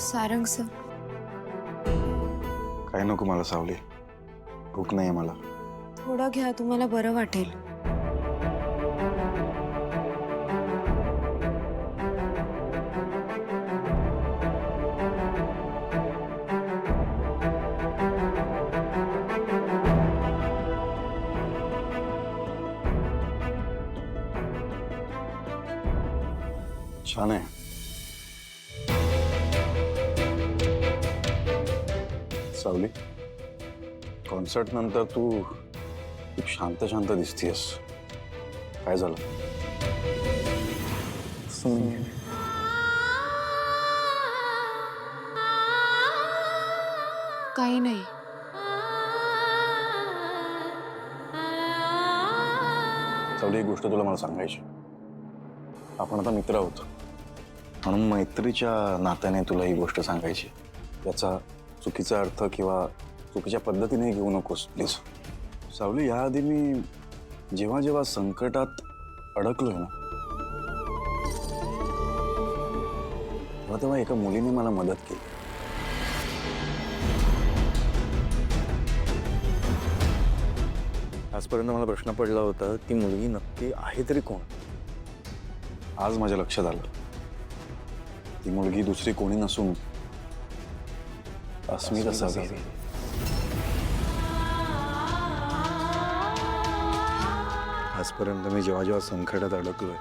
Sarang sir. काय नको मला सावली, भूक नाही मला. थोडं घ्या, तुम्हाला बरं वाटेल. छान आहे. सावली, कॉन्सर्ट नंतर तू खूप शांत शांत दिसतीयस. काय झालं? काही नाही. सावली, एक गोष्ट तुला मला सांगायची. आपण आता मित्र आहोत, म्हणून मैत्रीच्या नात्याने तुला ही गोष्ट सांगायची. याचा चुकीचा अर्थ किंवा चुकीच्या पद्धतीने घेऊ नकोस प्लीज. सावली, याआधी मी जेव्हा जेव्हा संकटात अडकलोय ना, तेव्हा तेव्हा एका मुलीने मला मदत केली. आजपर्यंत मला प्रश्न पडला होता, ती मुलगी नक्की आहे तरी कोण. आज माझ्या लक्षात आलं, ती मुलगी दुसरी कोणी नसून अस्मित असावी. आजपर्यंत मी जेव्हा जेव्हा संकटात अडकलोय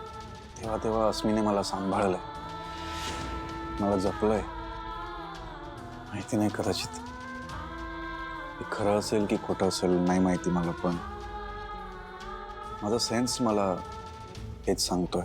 तेव्हा तेव्हा अस्मीने मला सांभाळलंय, मला जपलंय. माहिती नाही कदाचित हे खरं असेल की खोटं असेल नाही माहिती मला, पण माझा सेन्स मला हेच सांगतोय.